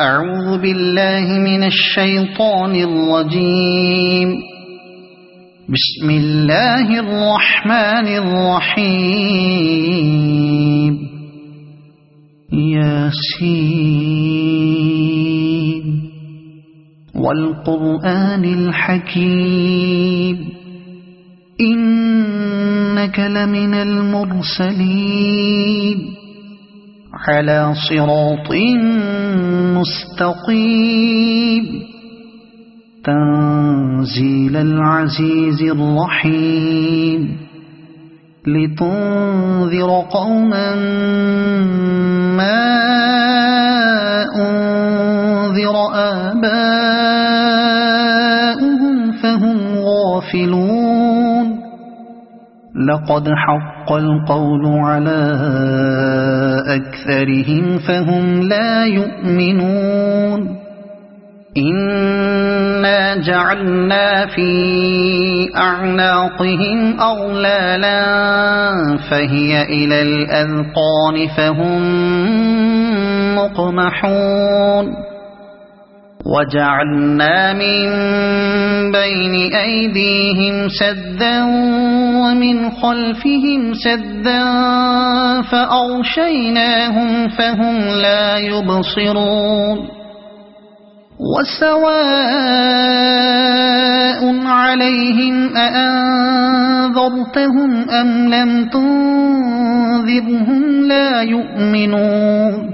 أعوذ بالله من الشيطان الرجيم. بسم الله الرحمن الرحيم. ياسين والقرآن الحكيم إنك لمن المرسلين على صراط مستقيم تنزيل العزيز الرحيم لتنذر قوما ما أنذر آباؤهم فهم غافلون. لقد حق القول على أكثرهم فهم لا يؤمنون. إنا جعلنا في أعناقهم أغلالا فهي إلى الأذقان فهم مقمحون. وجعلنا من بين أيديهم سدا ومن خلفهم سدا فأغشيناهم فهم لا يبصرون. وسواء عليهم أأنذرتهم أم لم تنذرهم لا يؤمنون.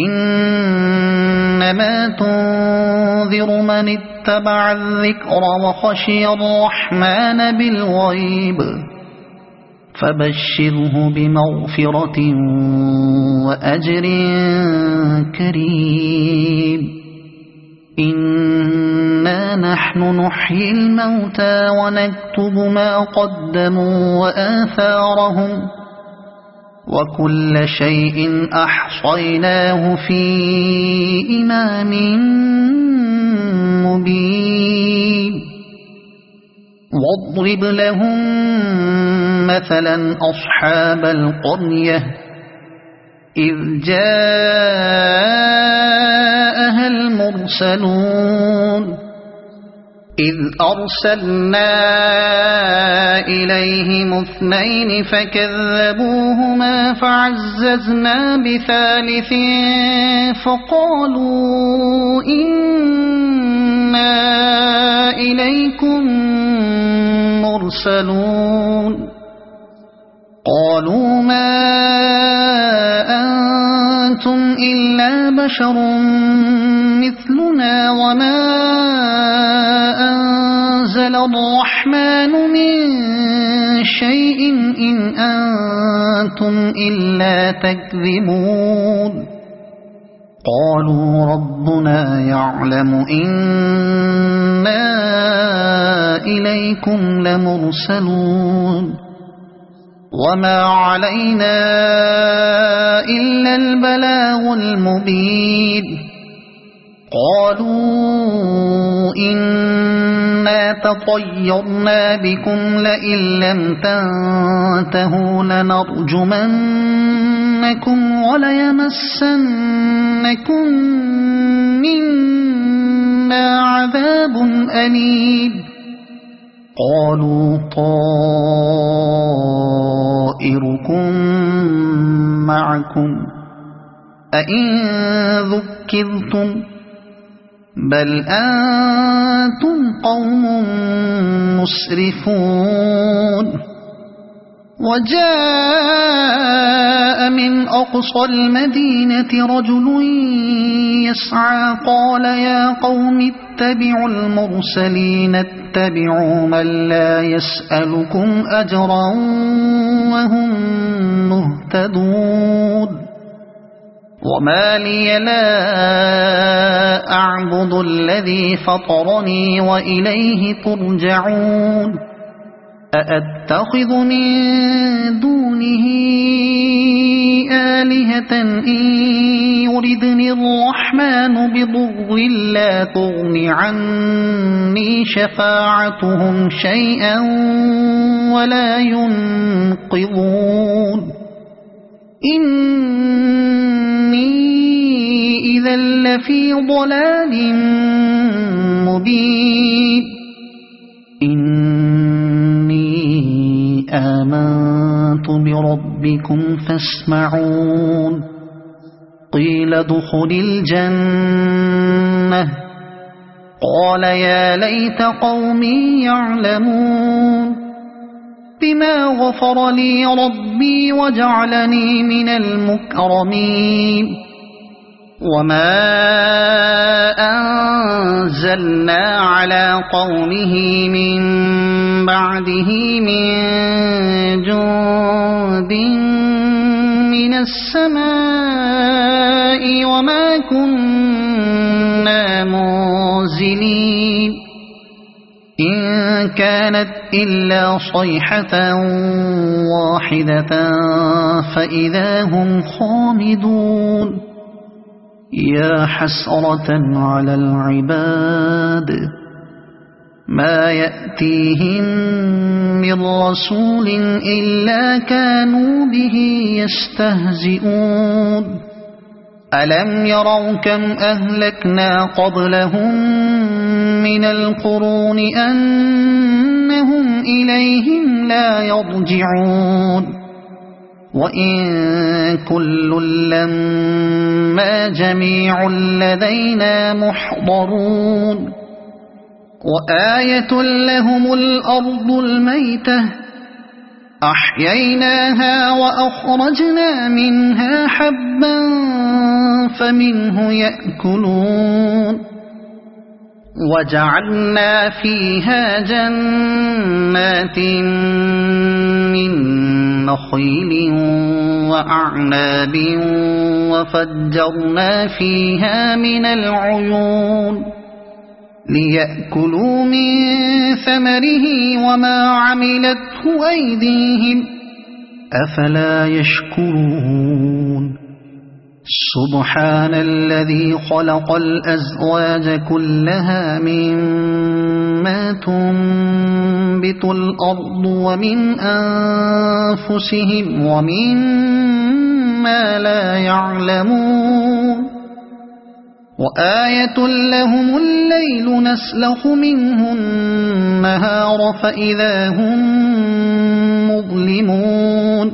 إنما تنذر من اتبع الذكر وخشي الرحمن بالغيب فبشره بمغفرة وأجر كريم. إنا نحن نحيي الموتى ونكتب ما قدموا وآثارهم وكل شيء أحصيناه في إمام مبين. واضرب لهم مثلا أصحاب القرية إذ جاءها المرسلون إذ أرسلنا إليهم اثنين فكذبوهما فعززنا بثالث فقالوا إنا إليكم مرسلون. قالوا ما أنتم إلا بشر مثلنا وما أنزل الرحمن من شيء إن أنتم إلا تكذبون. قالوا ربنا يعلم إنا إليكم لمرسلون وما علينا إلا البلاغ المبين. قالوا إنا تطيرنا بكم لئن لم تنتهوا لنرجمنكم وليمسنكم منا عذاب أليم. قالوا طائركم معكم أئن ذكرتم بل أنتم قوم مسرفون. وجاء من أقصى المدينة رجل يسعى قال يا قوم اتبعوا المرسلين اتبعوا من لا يسألكم أجرا وهم مهتدون. وما لي لا أعبد الذي فطرني وإليه ترجعون. أأتخذ من دونه آلهة إن يردني الرحمن بضر لا تغن عني شفاعتهم شيئا ولا ينقذون. إني إذا لفي ضلال مبين إني آمنت بربكم فاسمعون قيل ادخل الجنة قال يا ليت قومي يعلمون بما غفر لي ربي وجعلني من المكرمين وما أنزلنا على قومه من بعده من جند من السماء وما كنا منزلين إن كانت إلا صيحة واحدة فإذا هم خامدون يا حسرة على العباد ما يأتيهم من رسول إلا كانوا به يستهزئون ألم يروا كم أهلكنا قبلهم من القرون أنهم إليهم لا يرجعون وإن كل لما جميع لدينا محضرون وآية لهم الأرض الميتة أحييناها وأخرجنا منها حبا فمنه يأكلون وجعلنا فيها جنات من نخيل وأعناب وفجرنا فيها من العيون ليأكلوا من ثمره وما عملته أيديهم أفلا يشكرون سبحان الذي خلق الأزواج كلها مما تنبت الأرض ومن أنفسهم ومما لا يعلمون وآية لهم الليل نسلخ منه النهار فإذا هم مظلمون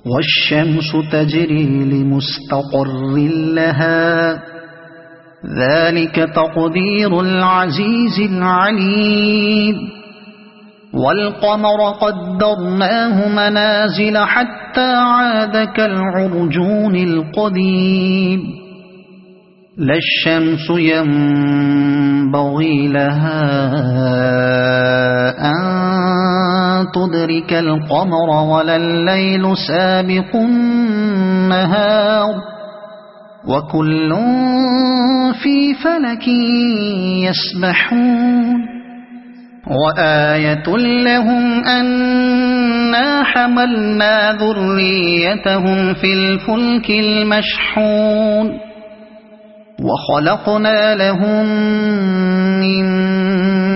والشمس تجري لمستقر لها ذلك تقدير العزيز العليم والقمر قدرناه منازل حتى عاد كالعرجون القديم لا الشمس ينبغي لها أن تدرك القمر ولا الليل سابق النهار وكل في فلك يسبحون وآية لهم أنا حملنا ذريتهم في الفلك المشحون وخلقنا لهم من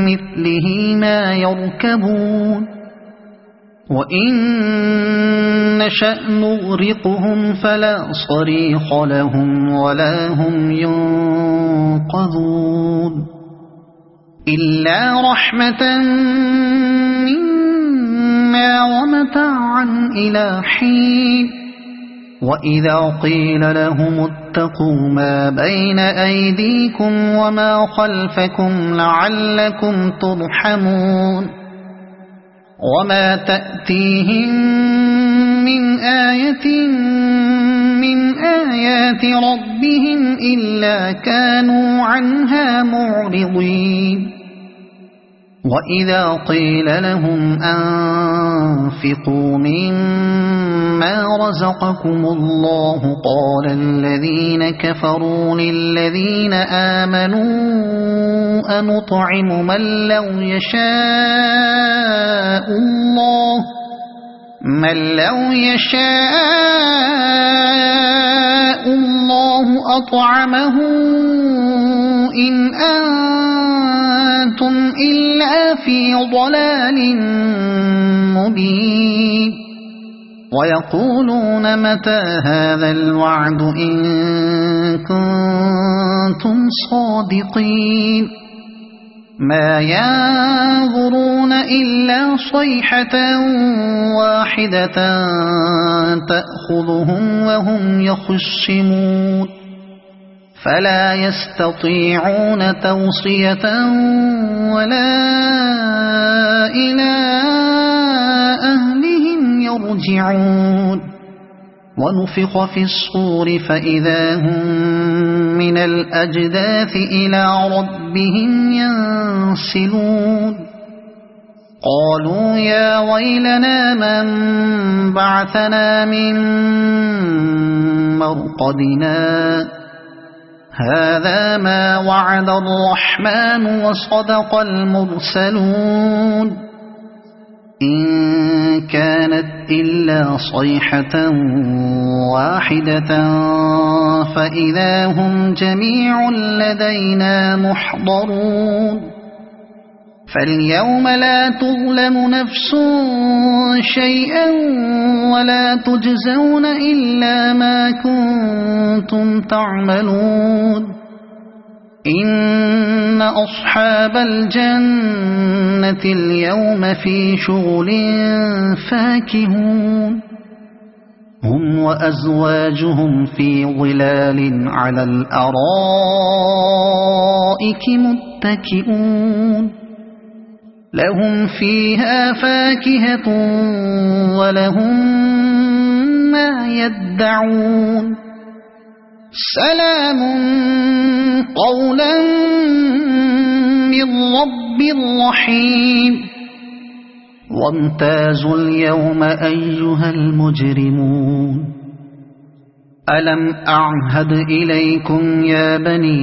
مثله ما يركبون وإن نشأ نغرقهم فلا صريخ لهم ولا هم ينقذون إلا رحمة منا ومتاعا إلى حين وإذا قيل لهم اتقوا ما بين أيديكم وما خلفكم لعلكم ترحمون وما تأتيهم من آية من آيات ربهم إلا كانوا عنها معرضين وإذا قيل لهم أنفقوا مما رزقكم الله قال الذين كفروا للذين آمنوا أنطعم من لو يشاء الله أطعمه إن أنتم إلا في ضلال مبين ويقولون متى هذا الوعد إن كنتم صادقين ما ينظرون إلا صيحة واحدة تأخذهم وهم يخصمون فلا يستطيعون توصية ولا إلى أهلهم يرجعون ونفخ في الصور فإذا هم من الأجداث إلى ربهم ينسلون قالوا يا ويلنا من بعثنا من مرقدنا هذا ما وعد الرحمن وصدق المرسلون إن كانت إلا صيحة واحدة فإذا هم جميع لدينا محضرون فاليوم لا تظلم نفس شيئا ولا تجزون إلا ما كنتم تعملون إن أصحاب الجنة اليوم في شغل فاكهون هم وأزواجهم في ظلال على الأرائك متكئون لهم فيها فاكهة ولهم ما يدعون سلام قولا من رب رحيم وامتازوا اليوم أيها المجرمون ألم أعهد إليكم يا بني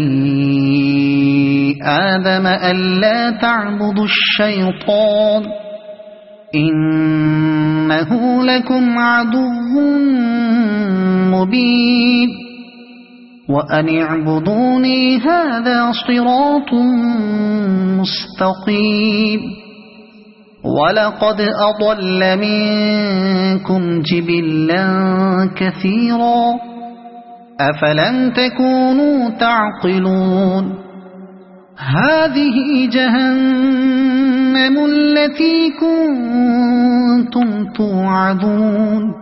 آدم ألا تعبدوا الشيطان إنه لكم عدو مبين وأن اعبدوني هذا صراط مستقيم ولقد أضل منكم جبلا كثيرا أفلم تكونوا تعقلون هذه جهنم التي كنتم توعدون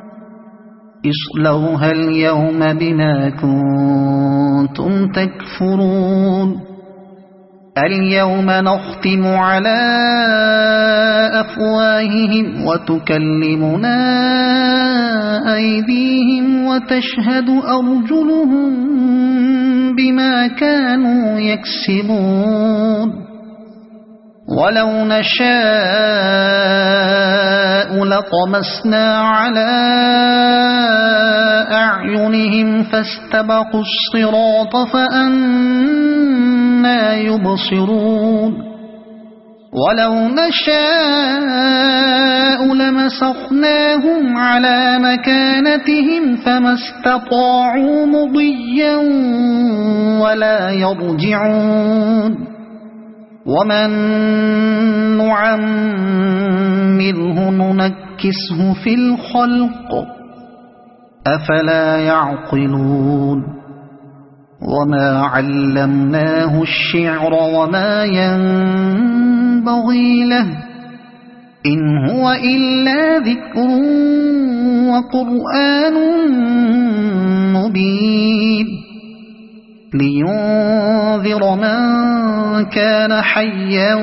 اصلوها اليوم بما كنتم تكفرون اليوم نختم على أفواههم وتكلمنا أيديهم وتشهد أرجلهم بما كانوا يكسبون ولو نشاء لطمسنا على أعينهم فاستبقوا الصراط فأنى يبصرون ولو نشاء لمسخناهم على مكانتهم فما استطاعوا مضيا ولا يرجعون ومن نعمره ننكسه في الخلق أفلا يعقلون وما علمناه الشعر وما ينبغي له إن هو إلا ذكر وقرآن مبين لينذر من كان حيا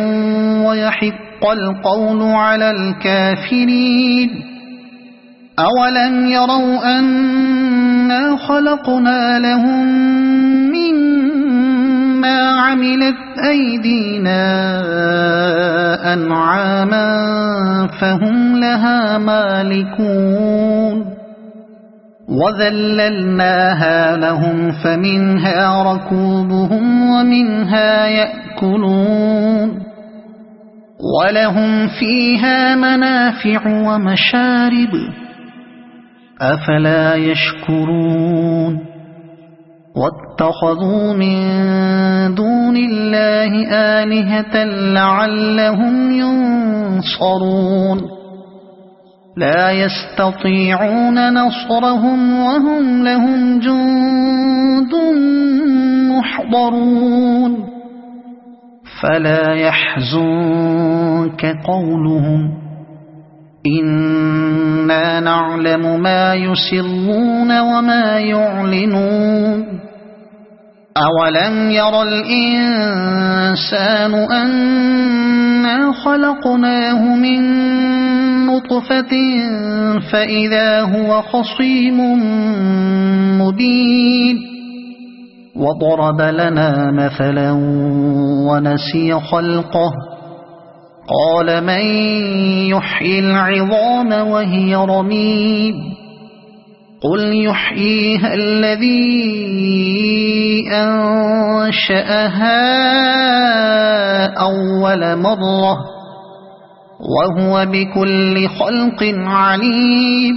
ويحق القول على الكافرين أولم يروا أنا خلقنا لهم مما عملت أيدينا أنعاما فهم لها مالكون وذللناها لهم فمنها ركوبهم ومنها يأكلون ولهم فيها منافع ومشارب أفلا يشكرون واتخذوا من دون الله آلهة لعلهم ينصرون لا يستطيعون نصرهم وهم لهم جند محضرون فلا يحزنك قولهم إنا نعلم ما يسرون وما يعلنون أولم ير الإنسان أنا خلقناه من نطفة فإذا هو خصيم مبين وضرب لنا مثلا ونسي خلقه قال من يحيي العظام وهي رميم قل يحييها الذي أنشأها أول مرة وهو بكل خلق عليم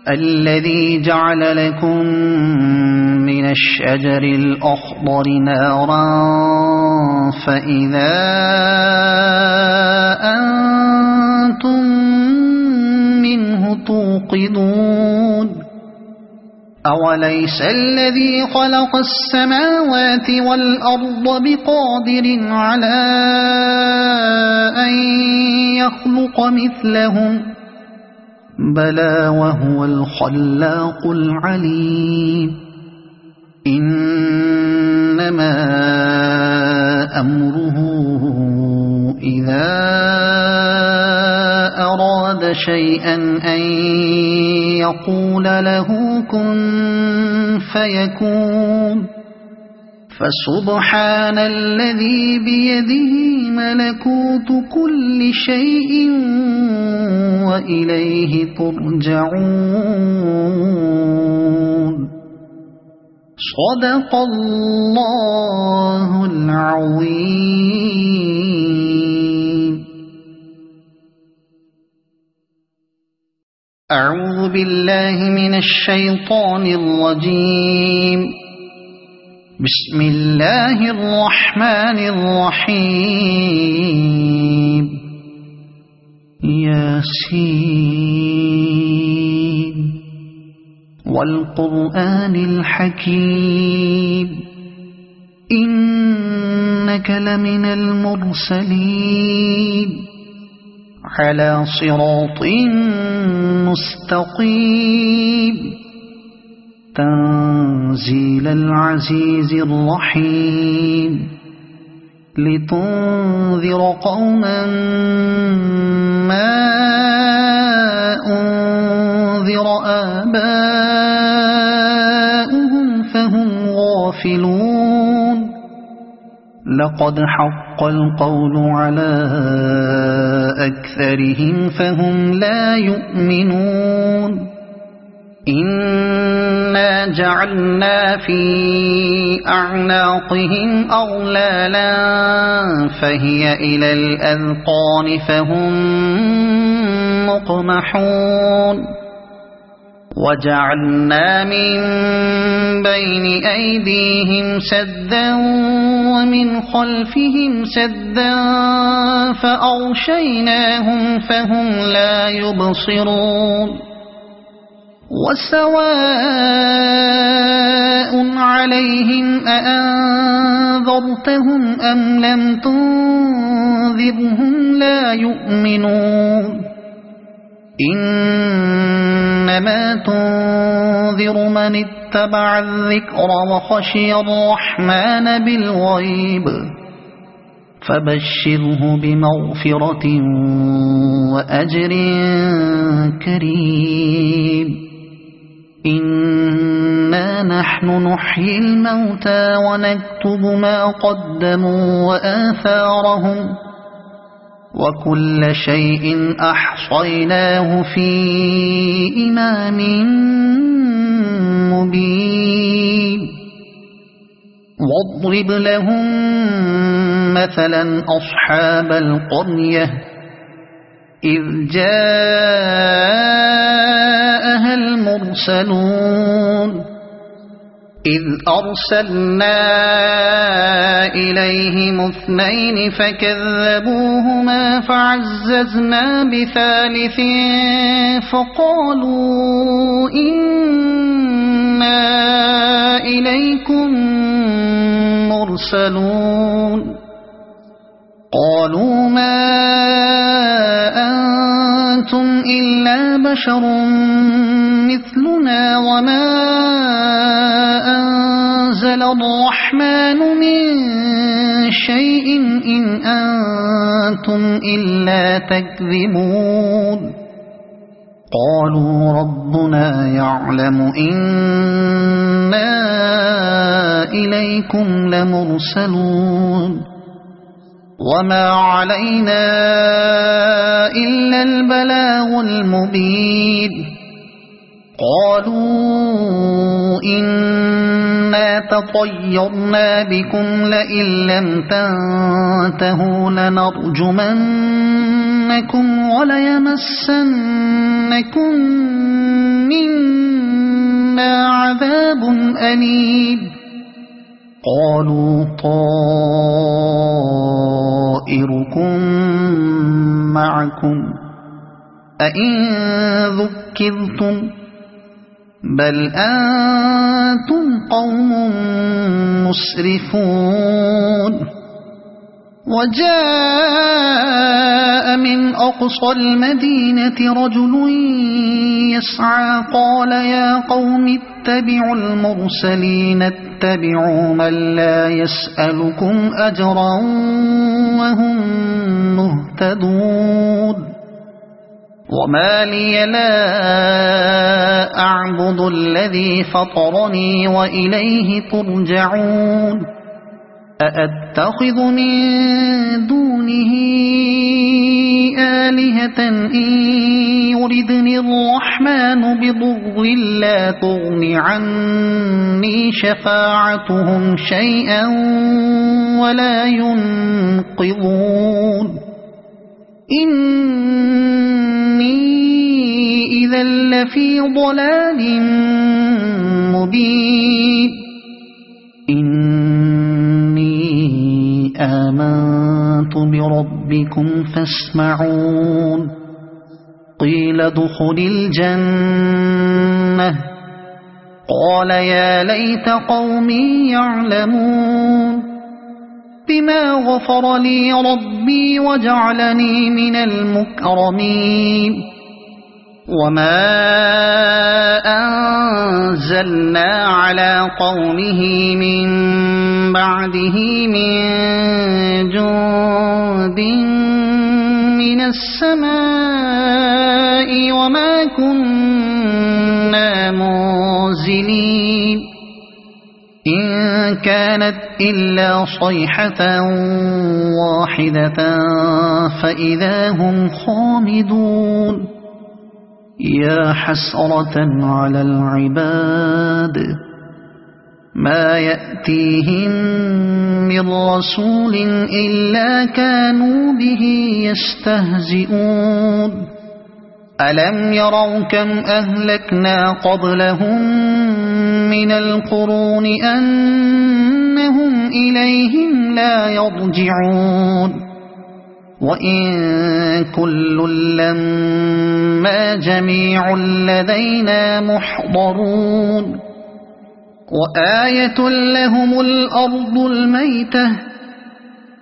الذي جعل لكم من الشجر الأخضر نارا فإذا أنتم منه توقدون أوليس الذي خلق السماوات والأرض بقادر على أن يخلق مثلهم بلى وهو الخلاق العليم إنما أمره إذا أراد شيئا أن يقول له كن فيكون فسبحان الذي بيده ملكوت كل شيء وإليه ترجعون صدق الله العظيم. أعوذ بالله من الشيطان الرجيم. بسم الله الرحمن الرحيم. ياسين والقرآن الحكيم إنك لمن المرسلين على صراط مستقيم تنزيل العزيز الرحيم لتنذر قوما ما أنذر آباؤهم فهم غافلون لقد حق القول على أكثرهم فهم لا يؤمنون إنا جعلنا في أعناقهم أغلالا فهي إلى الأذقان فهم مقمحون وجعلنا من بين أيديهم سدا ومن خلفهم سدا فأغشيناهم فهم لا يبصرون وسواء عليهم أأنذرتهم أم لم تنذرهم لا يؤمنون إنما تنذر من اتبع الذكر وخشي الرحمن بالغيب فبشره بمغفرة وأجر كريم إنا نحن نحيي الموتى ونكتب ما قدموا وآثارهم وكل شيء أحصيناه في إمام مبين واضرب لهم مثلا أصحاب القرية إذ جاءها المرسلون إذ أرسلنا إليهم 2 فكذبوهما فعززنا بثالث فقالوا إنا إليكم مرسلون قالوا ما أنتم إلا بشر مثلنا وما أنزل الرحمن من شيء إن أنتم إلا تكذبون قالوا ربنا يعلم إنا إليكم لمرسلون وما علينا إلا البلاغ المبين قالوا إنا تطيرنا بكم لئن لم تنتهوا لنرجمنكم وليمسنكم منا عذاب أليم قالوا طائركم معكم أئن ذكرتم بل أنتم قوم مسرفون وجاء من أقصى المدينة رجل يسعى قال يا قوم اتبعوا المرسلين اتبعوا من لا يسألكم أجرا وهم مهتدون وما لي لا أعبد الذي فطرني وإليه ترجعون أأتخذ من دونه آلهة إن يردني الرحمن بضر لا تغن عني شفاعتهم شيئا ولا ينقذون إني إذا لفي ضلال مبين إني آمنت بربكم فاسمعون قيل ادخل الجنة قال يا ليت قومي يعلمون بما غفر لي ربي وجعلني من المكرمين وما أنزلنا على قومه من بعده من جند من السماء وما كنا منزلين إن كانت إلا صيحة واحدة فإذا هم خامدون يا حسرة على العباد ما يأتيهم من رسول إلا كانوا به يستهزئون ألم يروا كم أهلكنا قبلهم من القرون أنهم إليهم لا يرجعون وإن كل لما جميع لدينا محضرون وآية لهم الأرض الميتة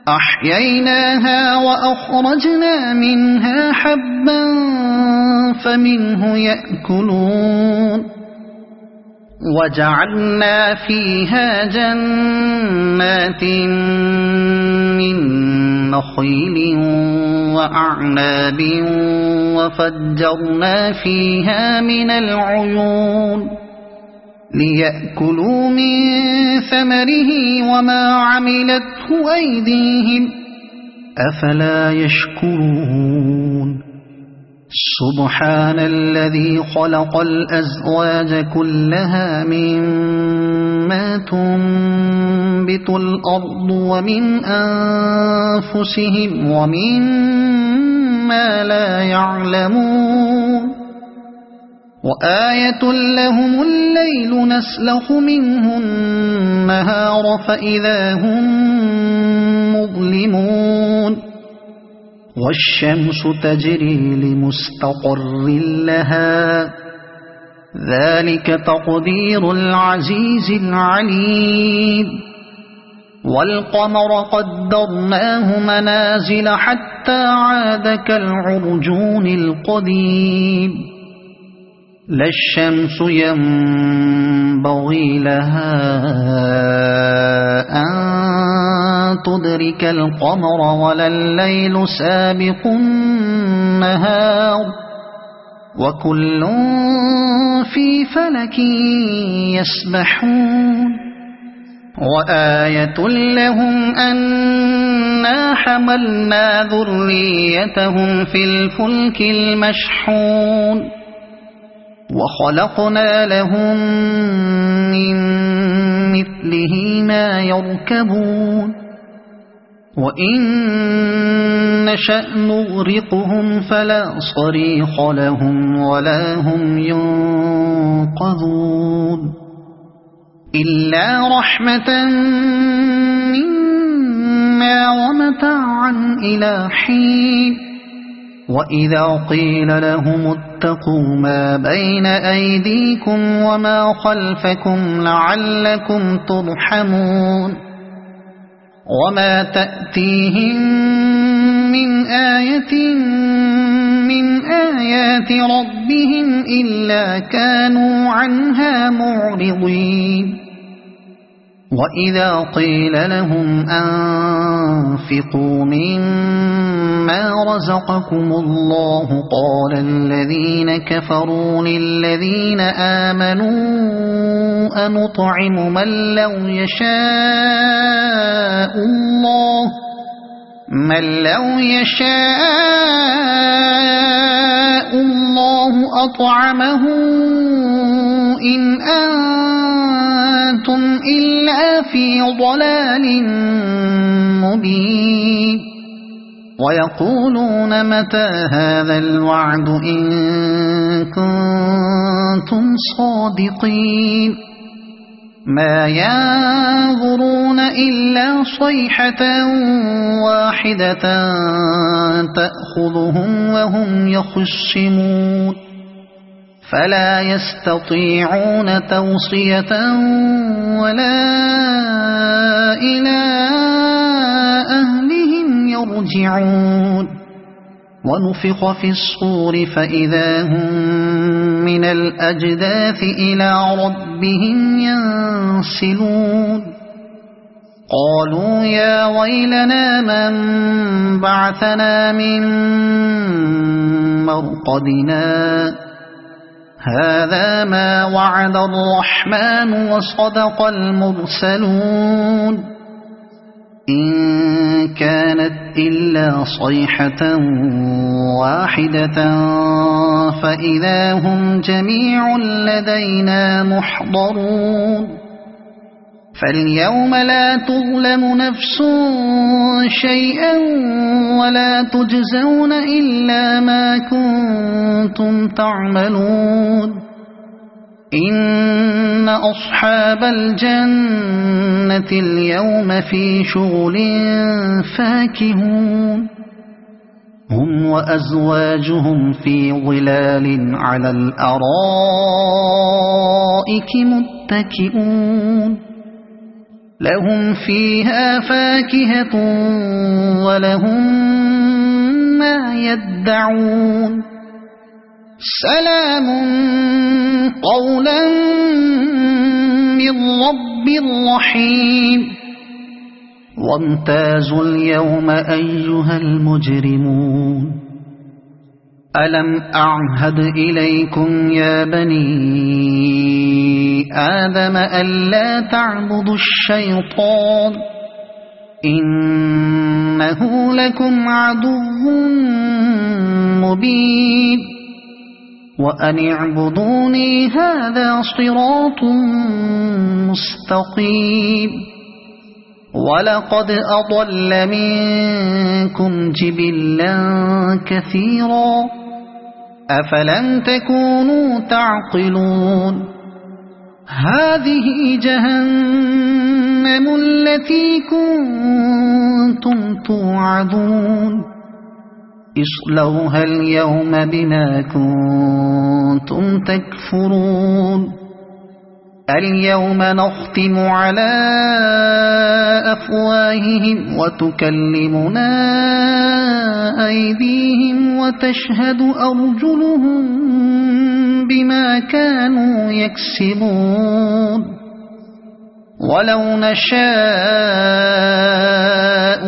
أحييناها وأخرجنا منها حبا فمنه يأكلون وجعلنا فيها جنات من نخيل وأعناب وفجرنا فيها من العيون ليأكلوا من ثمره وما عملته أيديهم أفلا يشكرون سبحان الذي خلق الأزواج كلها مما تنبت الأرض ومن أنفسهم ومما لا يعلمون وآية لهم الليل نسلخ منه النهار فإذا هم مظلمون والشمس تجري لمستقر لها ذلك تقدير العزيز العليم والقمر قدرناه منازل حتى عاد كالعرجون القديم لا الشمس ينبغي لها أن تدرك القمر ولا الليل سابق النهار وكل في فلك يسبحون وآية لهم أنا حملنا ذريتهم في الفلك المشحون وخلقنا لهم من مثله ما يركبون وإن نشأ نغرقهم فلا صريخ لهم ولا هم ينقذون إلا رحمة منا ومتاعا إلى حين وإذا قيل لهم اتقوا ما بين أيديكم وما خلفكم لعلكم ترحمون وما تأتيهم من آية من آيات ربهم إلا كانوا عنها معرضين وإذا قيل لهم أنفقوا مما رزقكم الله قال الذين كفروا للذين آمنوا أنطعم من لو يشاء الله أطعمه إن أنتم إلا في ضلال مبين ويقولون متى هذا الوعد إن كنتم صادقين ما ينظرون إلا صيحة واحدة تأخذهم وهم يخصمون فلا يستطيعون توصية ولا إلى أهلهم يرجعون ونفخ في الصور فإذا هم من الأجداث إلى ربهم ينسلون قالوا يا ويلنا من بعثنا من مرقدنا هذا ما وعد الرحمن وصدق المرسلون إن كانت إلا صيحة واحدة فإذا هم جميع لدينا محضرون فاليوم لا تظلم نفس شيئا ولا تجزون إلا ما كنتم تعملون إن أصحاب الجنة اليوم في شغل فاكهون هم وأزواجهم في ظلال على الأرائك متكئون لهم فيها فاكهة ولهم ما يدعون سلام قولا من رب رحيم وامتازوا اليوم أيها المجرمون ألم أعهد إليكم يا بني آدم ألا تعبدوا الشيطان إنه لكم عدو مبين وأن اعبدوني هذا صراط مستقيم ولقد أضل منكم جبلا كثيرا أفلم تكونوا تعقلون هذه جهنم التي كنتم توعدون اصلوها اليوم بما كنتم تكفرون اليوم نختم على أفواههم وتكلمنا أيديهم وتشهد أرجلهم بما كانوا يكسبون ولو نشاء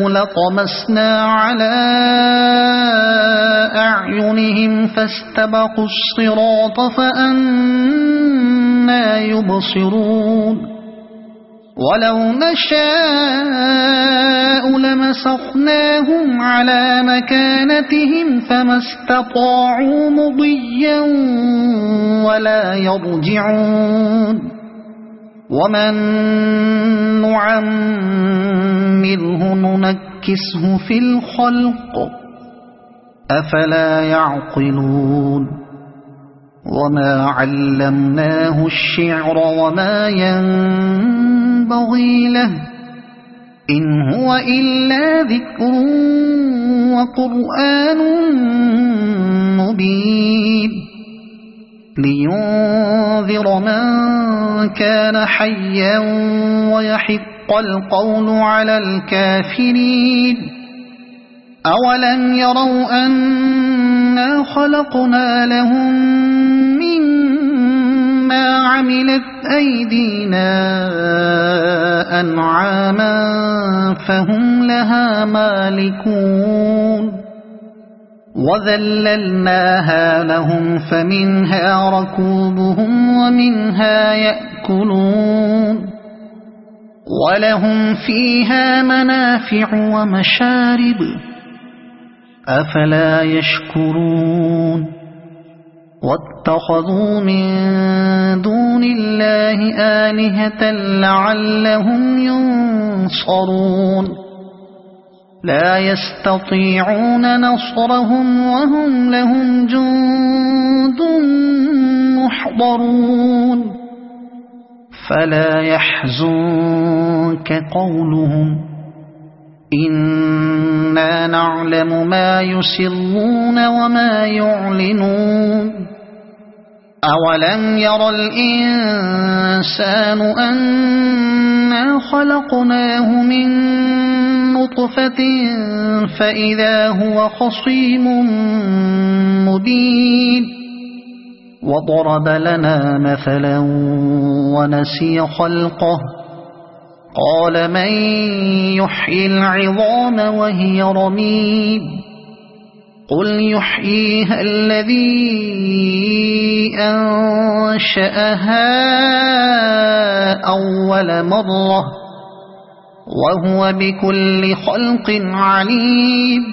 لطمسنا على أعينهم فاستبقوا الصراط فأنى يبصرون ولو نشاء لمسخناهم على مكانتهم فما استطاعوا مضيا ولا يرجعون ومن نعمره ننكسه في الخلق أفلا يعقلون وما علمناه الشعر وما ينبغي له إن هو إلا ذكر وقرآن مبين لينذر من كان حيا ويحق القول على الكافرين أولم يروا أنا خلقنا لهم مما عملت أيدينا أنعاما فهم لها مالكون وذللناها لهم فمنها ركوبهم ومنها يأكلون ولهم فيها منافع ومشارب أفلا يشكرون واتخذوا من دون الله آلهة لعلهم ينصرون لا يستطيعون نصرهم وهم لهم جند محضرون فلا يحزنك قولهم إنا نعلم ما يسرون وما يعلنون أولم ير الإنسان أنا خلقناه من نطفة فإذا هو خصيم مبين وضرب لنا مثلا ونسي خلقه قال من يحيي العظام وهي رميم قل يحييها الذي أنشأها أول مرة وهو بكل خلق عليم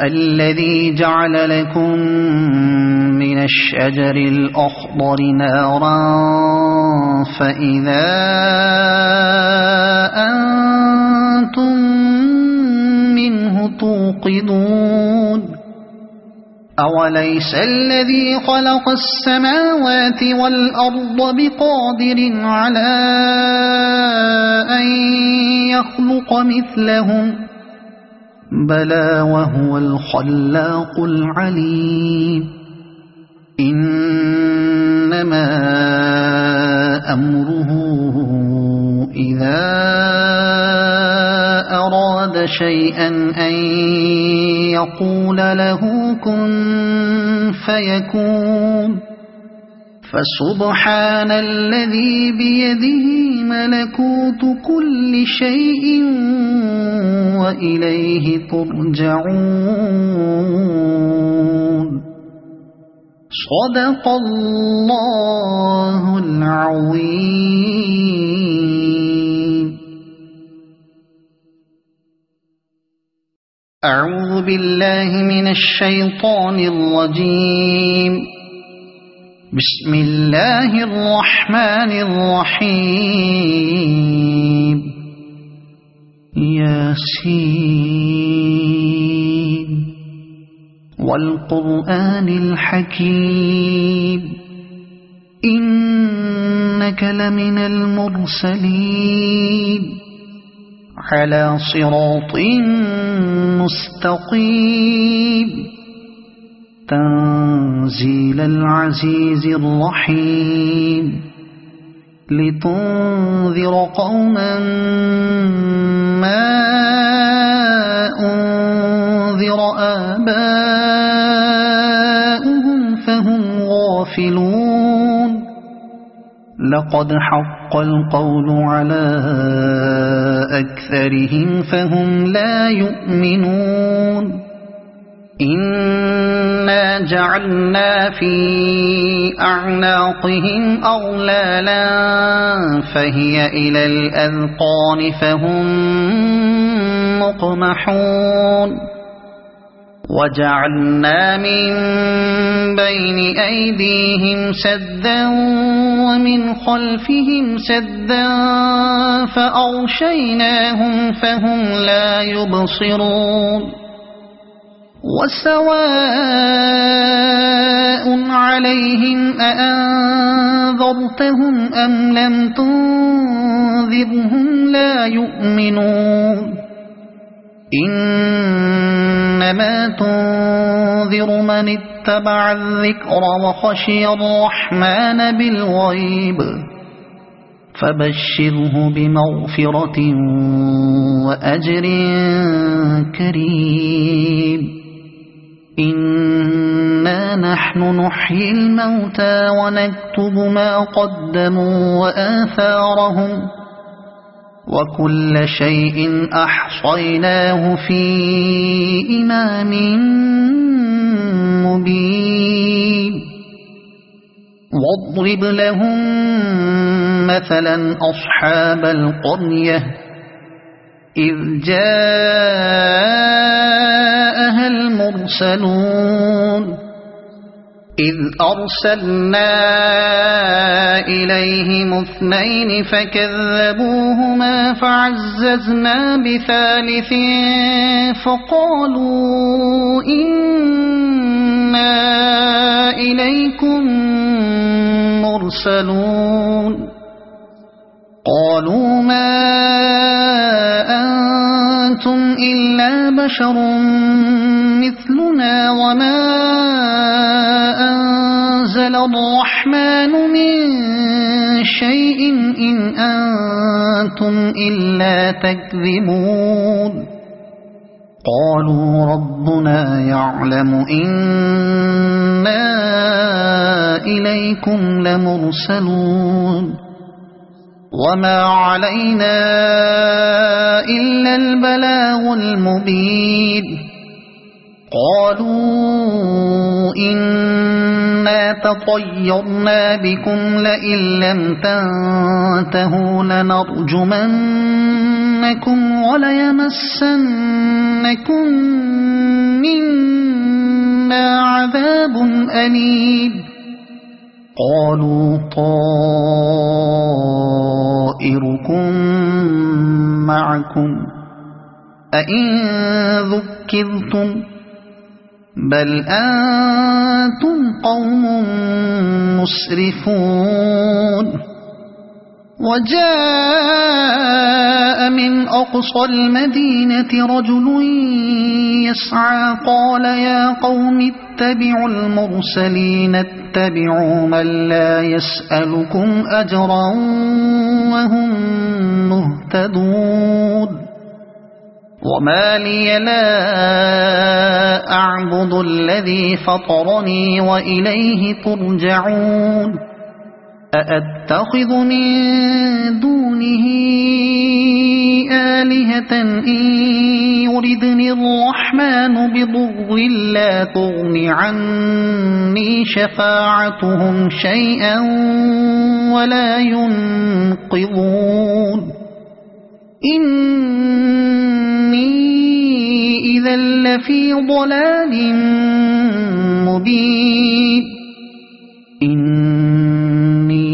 الذي جعل لكم من الشجر الأخضر نارا فإذا أنتم منه توقدون أوليس الذي خلق السماوات والأرض بقادر على أن يخلق مثلهم بلى وهو الخلاق العليم إنما أمره إذا أراد شيئا أن يقول له كن فيكون فسبحان الذي بيده ملكوت كل شيء وإليه ترجعون صدق الله العظيم. أعوذ بالله من الشيطان الرجيم. بسم الله الرحمن الرحيم. ياسين والقرآن الحكيم إنك لمن المرسلين على صراط مستقيم تنزيل العزيز الرحيم لتنذر قوما ما أنذر آباؤهم فهم غافلون لقد حق القول على أكثرهم فهم لا يؤمنون إنا جعلنا في أعناقهم أغلالا فهي إلى الأذقان فهم مقمحون وجعلنا من بين أيديهم سدا ومن خلفهم سدا فأغشيناهم فهم لا يبصرون وسواء عليهم أأنذرتهم أم لم تنذرهم لا يؤمنون إنما تنذر من اتبع الذكر وخشي الرحمن بالغيب فبشره بمغفرة وأجر كريم إنا نحن نحيي الموتى ونكتب ما قدموا وآثارهم وكل شيء أحصيناه في إمام مبين واضرب لهم مثلا أصحاب القرية إذ جاءها المرسلون إذ أرسلنا إليهم اثنين فكذبوهما فعززنا بثالث فقالوا إنا إليكم مرسلون قالوا ما أنتم إلا بشر مثلنا وما أنزل الرحمن من شيء إن أنتم إلا تكذبون قالوا ربنا يعلم إنا إليكم لمرسلون وما علينا إلا البلاغ المبين قالوا إنا تطيرنا بكم لئن لم تنتهوا لنرجمنكم وليمسنكم منا عذاب أليم قالوا طائركم معكم أئن ذكرتم بل أنتم قوم مسرفون وجاء من أقصى المدينة رجل يسعى قال يا قوم اتبعوا المرسلين اتبعوا من لا يسألكم أجرا وهم مهتدون وما لي لا أعبد الذي فطرني وإليه ترجعون أأتخذ من دونه آلهة إن يردني الرحمن بضر لا تغن عني شفاعتهم شيئا ولا ينقذون إني إذا لفي ضلال مبين إني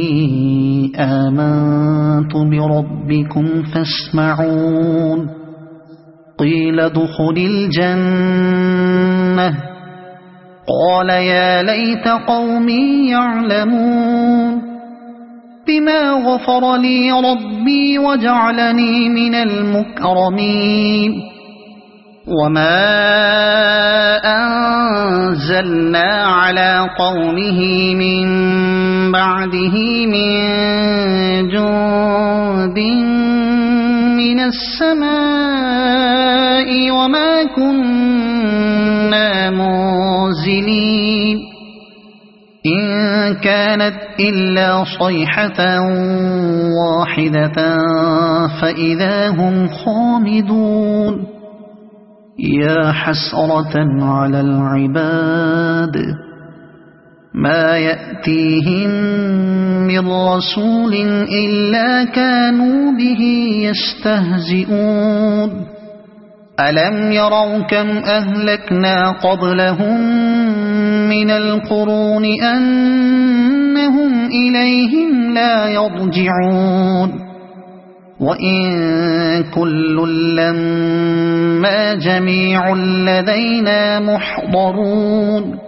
آمنت بربكم فاسمعون قيل ادخل الجنة قال يا ليت قومي يعلمون بما غفر لي ربي وجعلني من المكرمين وما أنزلنا على قومه من بعده من جند من السماء وما كنا منزلين إن كانت إلا صيحة واحدة فإذا هم خامدون يا حسرة على العباد ما يأتيهم من رسول إلا كانوا به يستهزئون ألم يروا كم أهلكنا قبلهم من القرون أنهم إليهم لا يرجعون وإن كل لما جميع لدينا محضرون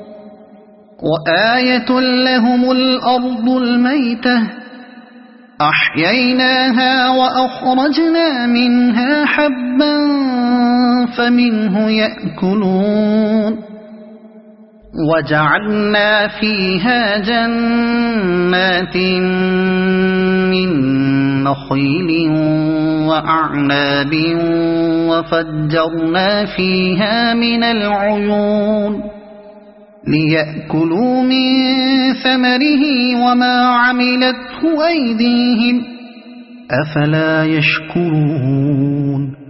وآية لهم الأرض الميتة أحييناها وأخرجنا منها حبا فمنه يأكلون وجعلنا فيها جنات من نخيل وأعناب وفجرنا فيها من العيون ليأكلوا من ثمره وما عملته أيديهم أفلا يشكرون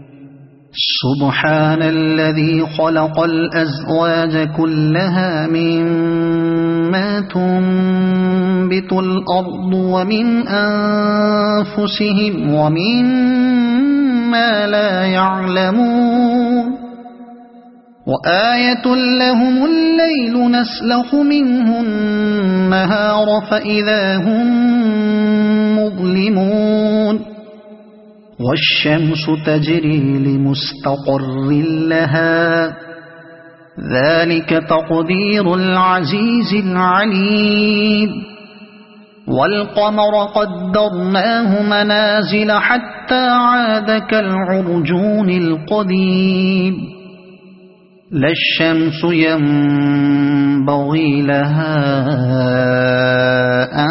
سبحان الذي خلق الأزواج كلها مما تنبت الأرض ومن أنفسهم ومما لا يعلمون وآية لهم الليل نسلخ منه النهار فإذا هم مظلمون والشمس تجري لمستقر لها ذلك تقدير العزيز العليم والقمر قدرناه منازل حتى عاد كالعرجون القديم لا الشمس ينبغي لها أن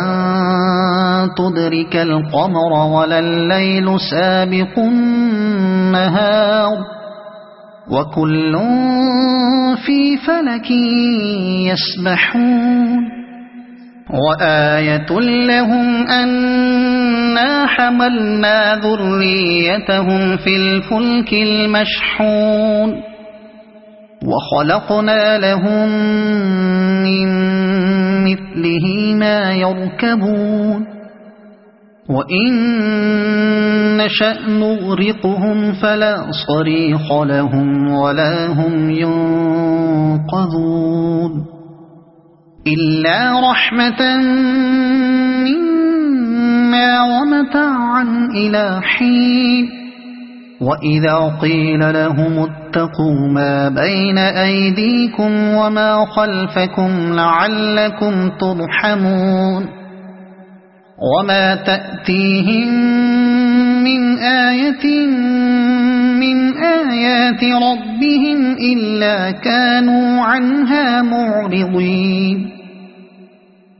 تدرك القمر ولا الليل سابق النهار وكل في فلك يسبحون وآية لهم أنا حملنا ذريتهم في الفلك المشحون وخلقنا لهم من مثله ما يركبون وإن نشأ نغرقهم فلا صريخ لهم ولا هم ينقذون إلا رحمة منا ومتاعا إلى حين وإذا قيل لهم اتقوا ما بين أيديكم وما خلفكم لعلكم ترحمون وما تأتيهم من آية من آيات ربهم إلا كانوا عنها معرضين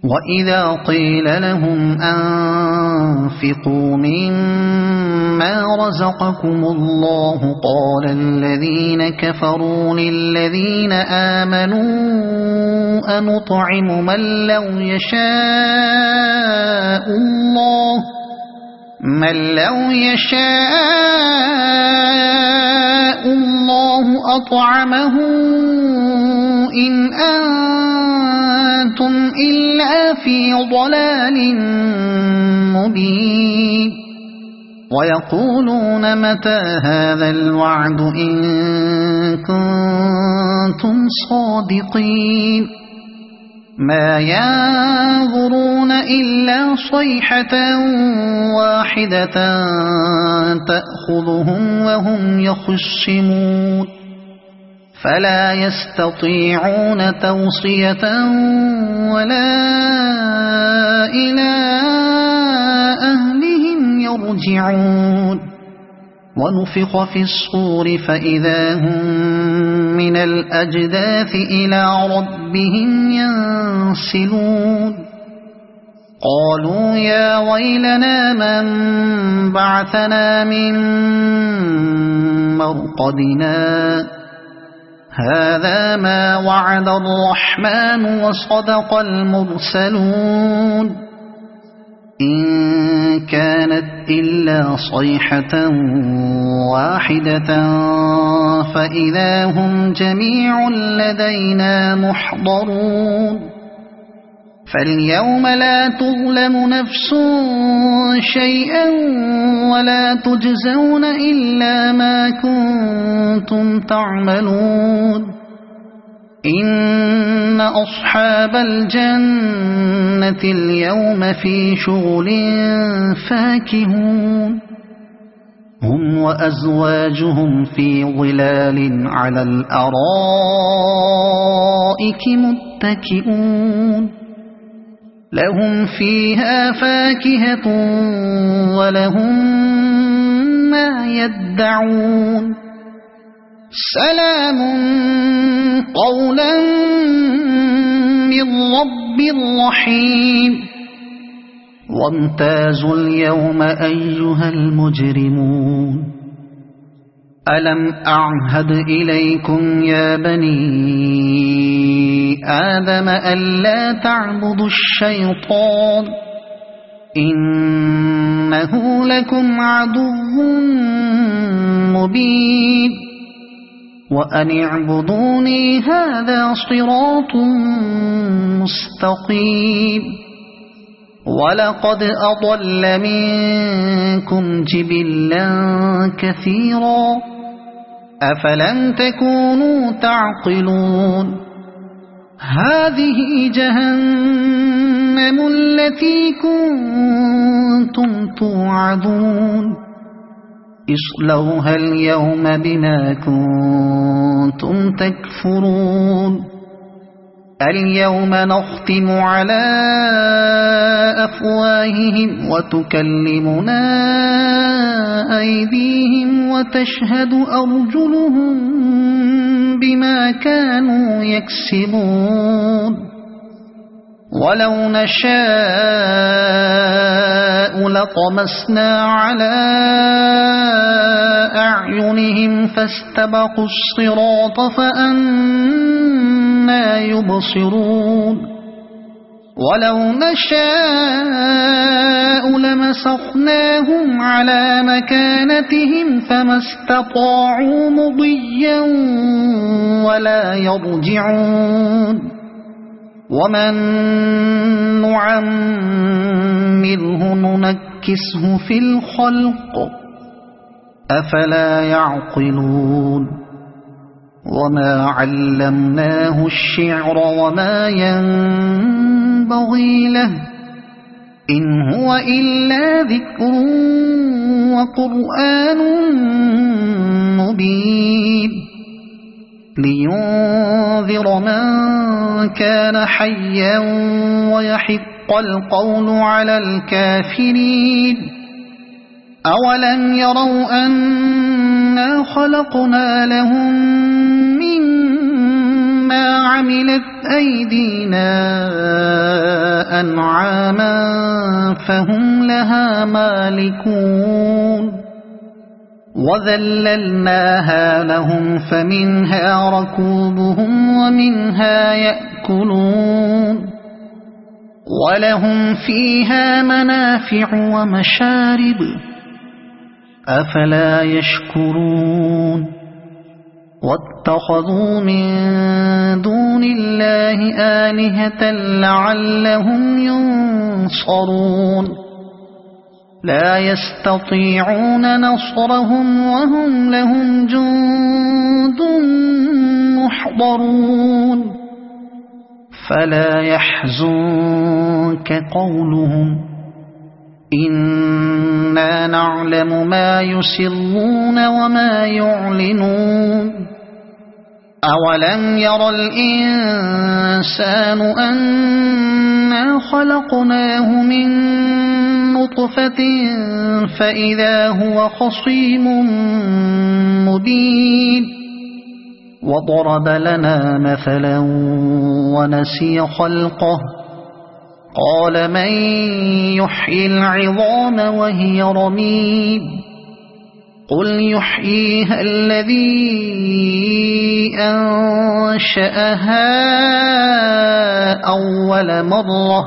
وإذا قيل لهم أنفقوا مما رزقكم الله قال الذين كفروا للذين آمنوا أنطعم من لو يشاء الله أطعمه إن أنتم إلا في ضلال مبين ويقولون متى هذا الوعد إن كنتم صادقين ما ينظرون إلا صيحة واحدة تأخذهم وهم يخصمون فلا يستطيعون توصية ولا إلى أهلهم يرجعون ونفخ في الصور فإذا هم من الأجداث إلى ربهم ينسلون قالوا يا ويلنا من بعثنا من مرقدنا هذا ما وعد الرحمن وصدق المرسلون إن كانت إلا صيحة واحدة فإذا هم جميع لدينا محضرون فاليوم لا تظلم نفس شيئا ولا تجزون إلا ما كنتم تعملون إن أصحاب الجنة اليوم في شغل فاكهون هم وأزواجهم في ظلال على الأرائك متكئون لهم فيها فاكهة ولهم ما يدعون سلام قولا من رب رحيم وامتازوا اليوم أيها المجرمون ألم أعهد إليكم يا بني آدم ألا تعبدوا الشيطان إنه لكم عدو مبين وأن اعبدوني هذا صراط مستقيم ولقد أضل منكم جبلا كثيرا أفلم تكونوا تعقلون هذه جهنم التي كنتم توعدون اصلوها اليوم بما كنتم تكفرون اليوم نختم على أفواههم وتكلمنا أيديهم وتشهد أرجلهم بما كانوا يكسبون ولو نشاء لطمسنا على أعينهم فاستبقوا الصراط فأنى يبصرون ولو نشاء لمسخناهم على مكانتهم فما استطاعوا مضيا ولا يرجعون ومن نعمره ننكسه في الخلق أفلا يعقلون وما علمناه الشعر وما ينبغي له إن هو إلا ذكر وقرآن مبين لينذر من كان حيا ويحق القول على الكافرين أولم يروا أنا خلقنا لهم مما عملت أيدينا أنعاما فهم لها مالكون وذللناها لهم فمنها ركوبهم ومنها يأكلون ولهم فيها منافع ومشارب أفلا يشكرون واتخذوا من دون الله آلهة لعلهم ينصرون لا يستطيعون نصرهم وهم لهم جند محضرون فلا يحزنك قولهم إنا نعلم ما يسرون وما يعلنون أولم ير الإنسان أنا خلقناه من نطفة فإذا هو خصيم مبين وضرب لنا مثلا ونسي خلقه قال من يحيي العظام وهي رميم قل يحييها الذي أنشأها أول مرة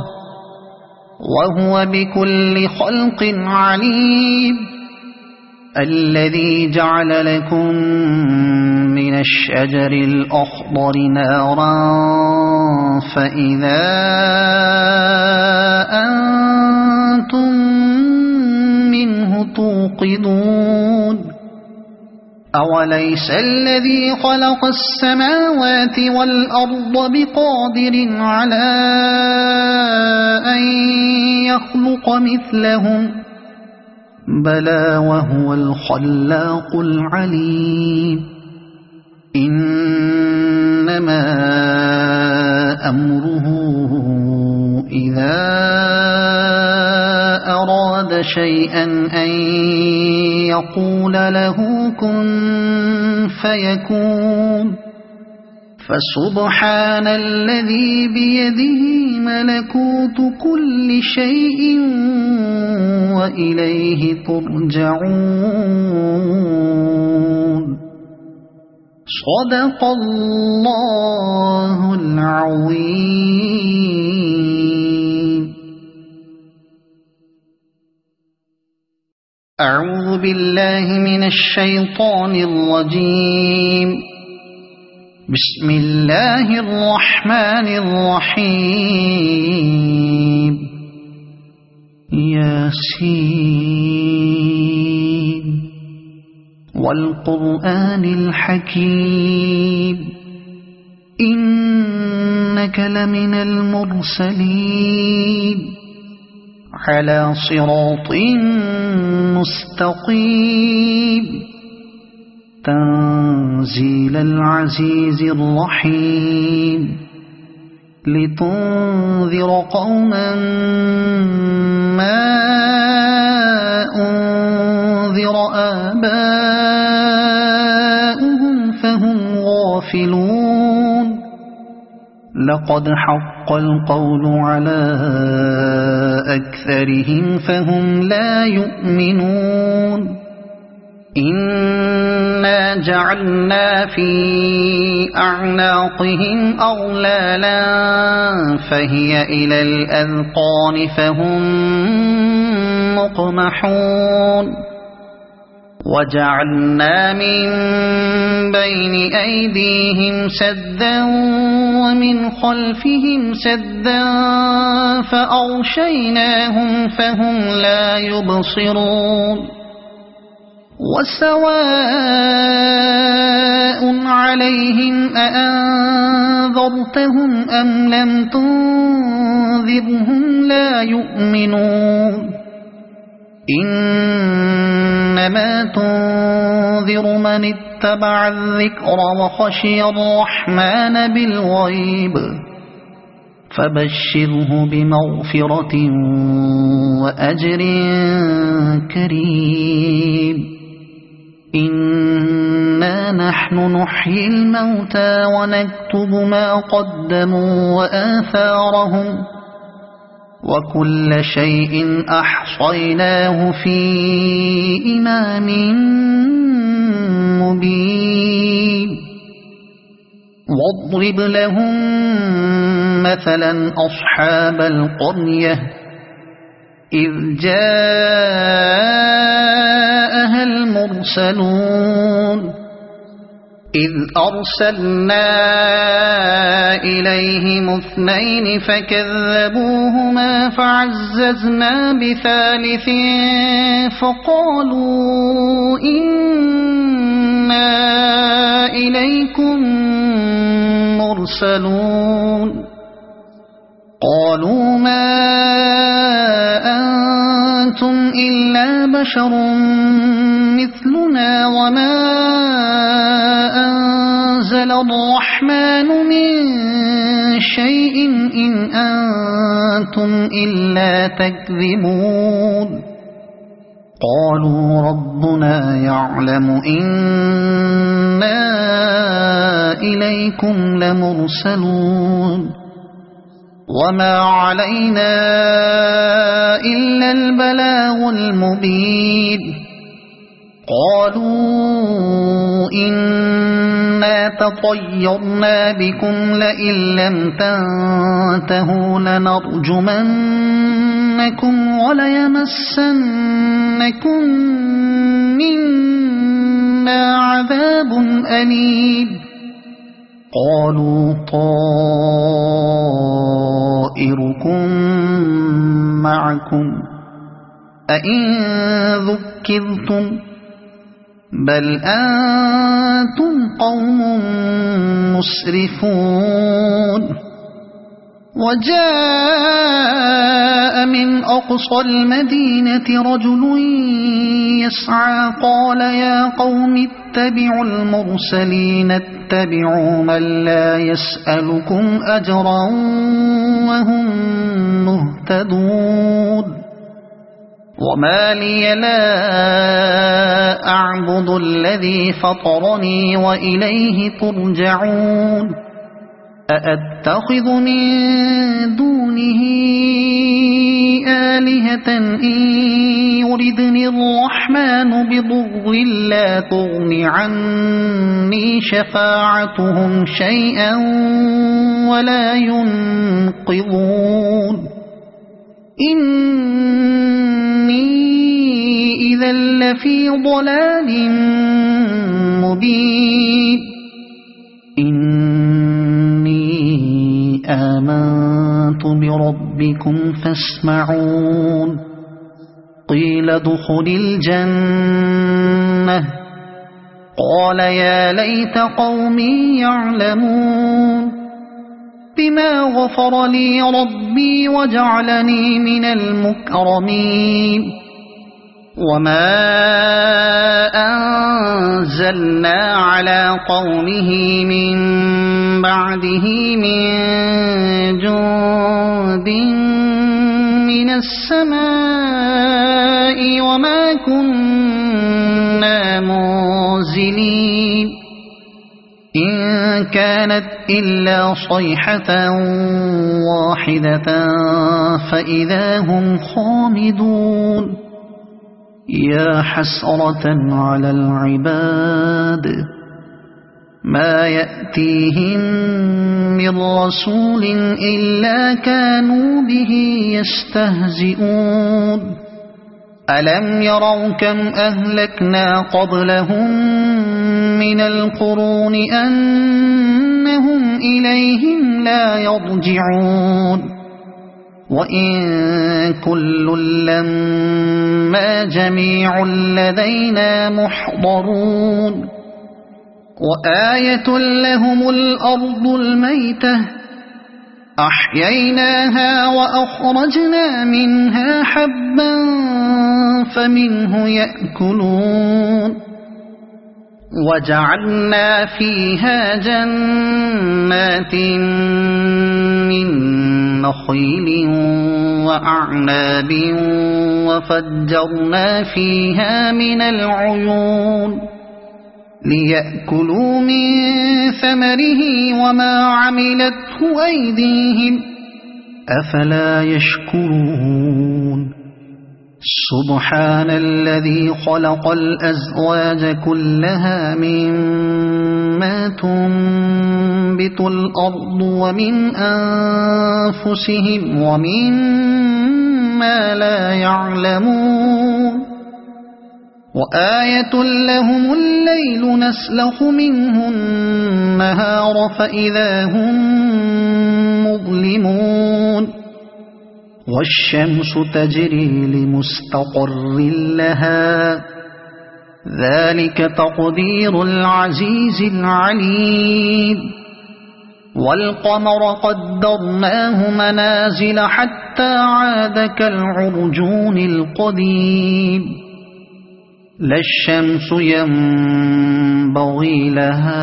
وهو بكل خلق عليم الذي جعل لكم من الشجر الأخضر نارا فإذا أنتم منه توقدون أوليس الذي خلق السماوات والأرض بقادر على أن يخلق مثلهم بلى وهو الخلاق العليم إنما أمره إذا أراد شيئا أن يقول له كن فيكون فسبحان الذي بيده ملكوت كل شيء وإليه ترجعون صدق الله العظيم. أعوذ بالله من الشيطان الرجيم. بسم الله الرحمن الرحيم. ياسين والقرآن الحكيم إنك لمن المرسلين على صراط مستقيم تنزيل العزيز الرحيم لتنذر قوما ما أنذر آباؤهم فهم غافلون لقد حق القول على أكثرهم فهم لا يؤمنون إنا جعلنا في أعناقهم أغلالا فهي إلى الأذقان فهم مقمحون وجعلنا من بين أيديهم سدا ومن خلفهم سدا فأغشيناهم فهم لا يبصرون وسواء عليهم أأنذرتهم أم لم تنذرهم لا يؤمنون إنما تنذر من اتبع الذكر وخشي الرحمن بالغيب فبشره بمغفرة وأجر كريم إنا نحن نحيي الموتى ونكتب ما قدموا وآثارهم وكل شيء أحصيناه في إمام مبين واضرب لهم مثلا أصحاب القرية إذ جاءها المرسلون إذ أرسلنا إليهم اثنين فكذبوهما فعززنا بثالث فقالوا إنا إليكم مرسلون قالوا ما أنتم إلا بشر مثلنا وما أنزل الرحمن من شيء إن أنتم إلا تكذبون قالوا ربنا يعلم إنا إليكم لمرسلون وما علينا إلا البلاغ المبين قالوا إنا تطيرنا بكم لئن لم تنتهوا لنرجمنكم وليمسنكم منا عذاب أليم قالوا طائركم معكم أئن ذكرتم بل أنتم قوم مسرفون وجاء من أقصى المدينة رجل يسعى قال يا قوم اتبعوا المرسلين اتبعوا من لا يسألكم أجرا وهم مهتدون وما لي لا أعبد الذي فطرني وإليه ترجعون أأتخذ من دونه آلهة إن يردني الرحمن بضر لا تغن عني شفاعتهم شيئا ولا ينقذون إني إذا لفي ضلال مبين إني آمنت بربكم فاسمعون قيل ادخل الجنة قال يا ليت قومي يعلمون بما غفر لي ربي وجعلني من المكرمين وما أنزلنا على قومه من بعده من جند من السماء وما كنا منزلين إن كانت إلا صيحة واحدة فإذا هم خامدون يا حسرة على العباد ما يأتيهم من رسول إلا كانوا به يستهزئون ألم يروا كم أهلكنا قبلهم من القرون أنهم إليهم لا يرجعون وإن كل لما جميع لدينا محضرون وآية لهم الأرض الميتة أحييناها وأخرجنا منها حبا فمنه يأكلون وجعلنا فيها جنات من نخيل وأعناب وفجرنا فيها من العيون ليأكلوا من ثمره وما عملته أيديهم أفلا يشكرون سبحان الذي خلق الأزواج كلها مما تنبت الأرض ومن أنفسهم ومما لا يعلمون وآية لهم الليل نسلخ منه النهار فإذا هم مظلمون والشمس تجري لمستقر لها ذلك تقدير العزيز العليم والقمر قدرناه منازل حتى عاد كالعرجون القديم لا الشمس ينبغي ينبغي لها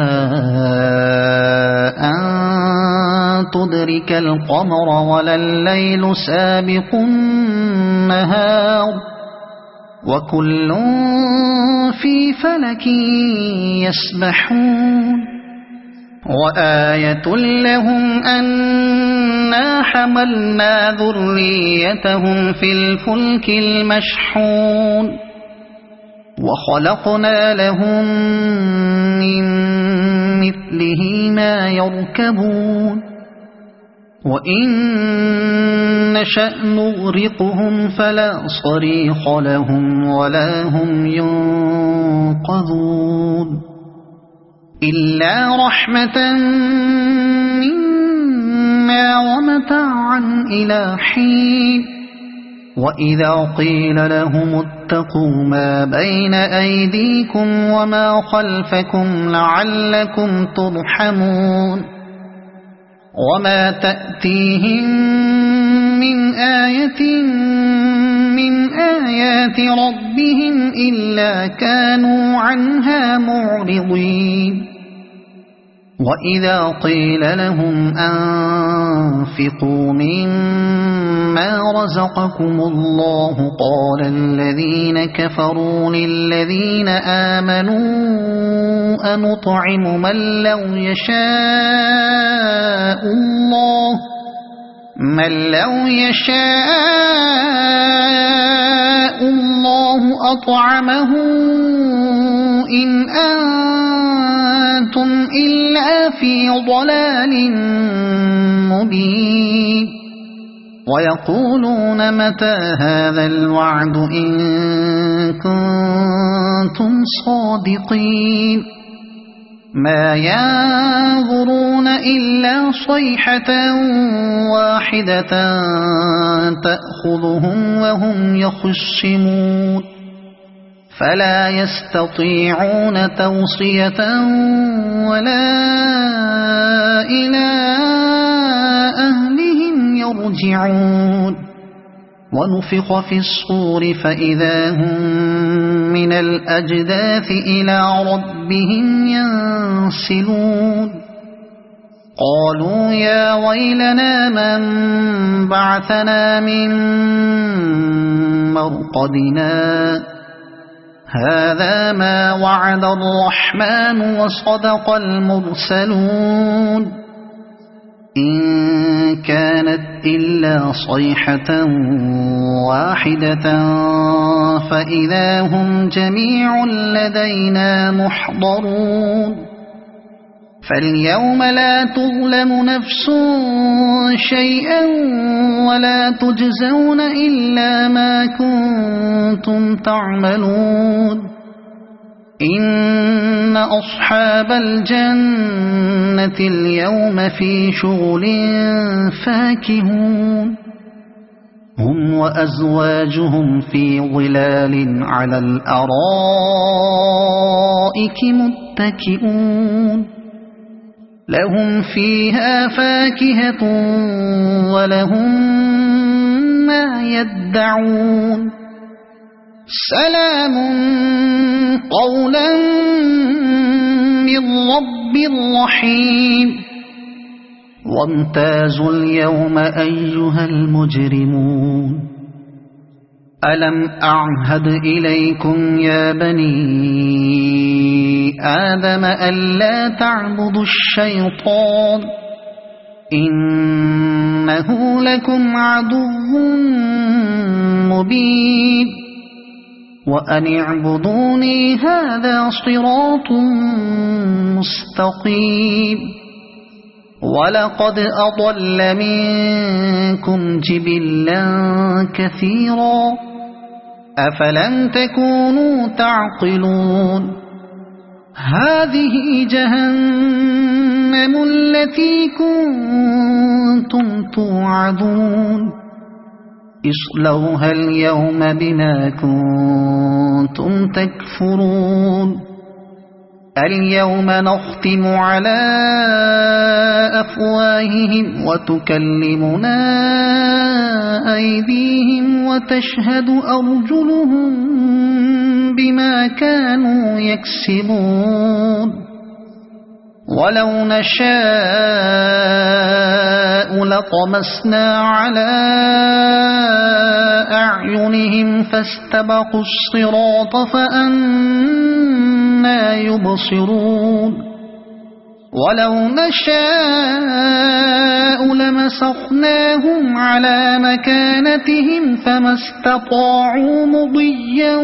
أن تدرك القمر ولا الليل سابق النهار وكل في فلك يسبحون وآية لهم أنا حملنا ذريتهم في الفلك المشحون وخلقنا لهم من مثله ما يركبون وإن نشأ نغرقهم فلا صريخ لهم ولا هم ينقذون إلا رحمة منا ومتاعا إلى حين وإذا قيل لهم اتقوا ما بين أيديكم وما خلفكم لعلكم ترحمون وما تأتيهم من آية من آيات ربهم إلا كانوا عنها معرضين وإذا قيل لهم أنفقوا مما رزقكم الله قال الذين كفروا للذين آمنوا أنطعم من لو يشاء الله أطعمه إن أنتم إلا في ضلال مبين ويقولون متى هذا الوعد إن كنتم صادقين ما ينظرون إلا صيحة واحدة تأخذهم وهم يخصمون فلا يستطيعون توصية ولا إلى أهلهم يرجعون ونفخ في الصور فإذا هم من الأجداث إلى ربهم ينسلون قالوا يا ويلنا من بعثنا من مرقدنا هذا ما وعد الرحمن وصدق المرسلون إن كانت إلا صيحة واحدة فإذا هم جميع لدينا محضرون فاليوم لا تظلم نفس شيئا ولا تجزون إلا ما كنتم تعملون إن أصحاب الجنة اليوم في شغل فاكهون هم وأزواجهم في ظلال على الأرائك متكئون لهم فيها فاكهة ولهم ما يدعون سلام قولا من رب رحيم وامتازوا اليوم أيها المجرمون ألم أعهد إليكم يا بني آدم ألا تعبدوا الشيطان إنه لكم عدو مبين وأن اعبدوني هذا صراط مستقيم ولقد أضل منكم جبلا كثيرا أفلم تكونوا تعقلون هذه جهنم التي كنتم توعدون اصلوها اليوم بما كنتم تكفرون اليوم نختم على أفواههم وتكلمنا أيديهم وتشهد أرجلهم بما كانوا يكسبون ولو نشاء لطمسنا على أعينهم فاستبقوا الصراط فأنى يبصرون ولو نشاء لمسخناهم على مكانتهم فما استطاعوا مضيا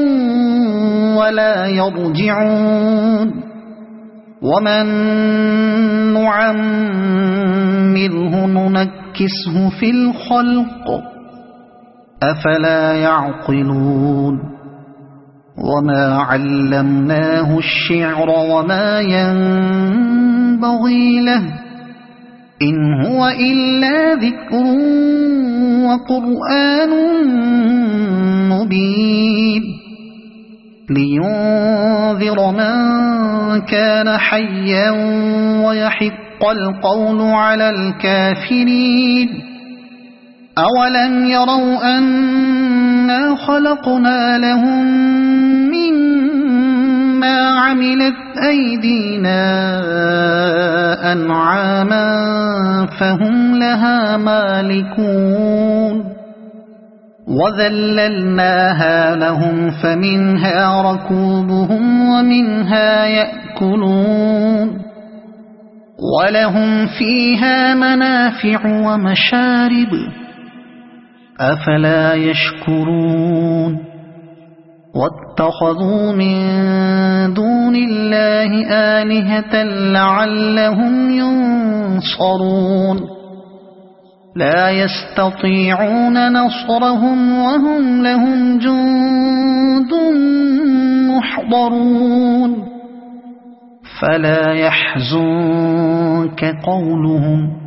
ولا يرجعون ومن نعمره ننكسه في الخلق أفلا يعقلون وما علمناه الشعر وما ينبغي له إن هو إلا ذكر وقرآن مبين لينذر من كان حيا ويحق القول على الكافرين أولم يروا أنا خلقنا لهم مما عملت أيدينا أنعاما فهم لها مالكون وذللناها لهم فمنها ركوبهم ومنها يأكلون ولهم فيها منافع ومشارب أفلا يشكرون واتخذوا من دون الله آلهة لعلهم ينصرون لا يستطيعون نصرهم وهم لهم جند محضرون فلا يحزنك قولهم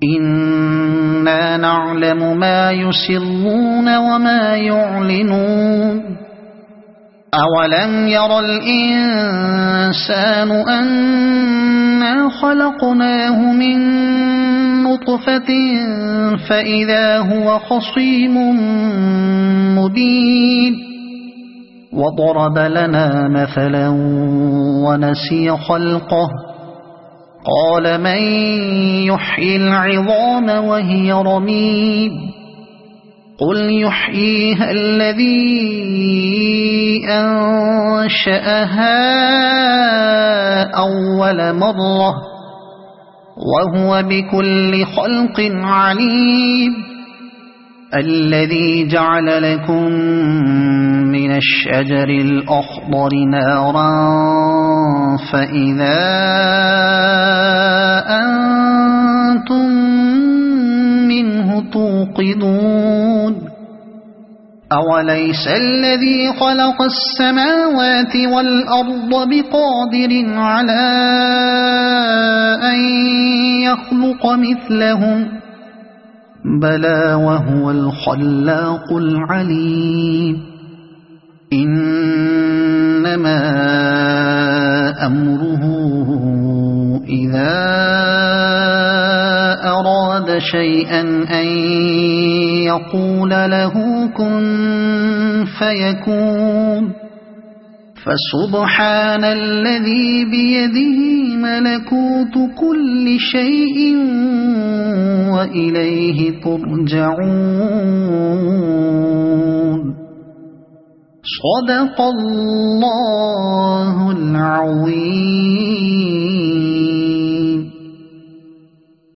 إنا نعلم ما يسرون وما يعلنون أولم ير الإنسان أنا خلقناه من نطفة فإذا هو خصيم مبين وضرب لنا مثلا ونسي خلقه قال من يحيي العظام وهي رميم قل يحييها الذي أنشأها أول مرة وهو بكل خلق عليم الذي جعل لكم من الشجر الأخضر نارا فإذا أنتم منه توقدون أوليس الذي خلق السماوات والأرض بقادر على أن يخلق مثلهم بلى وهو الخلاق العليم إنما أمره إذا أراد شيئا أن يقول له كن فيكون فسبحان الذي بيده ملكوت كل شيء وإليه ترجعون صدق الله العظيم.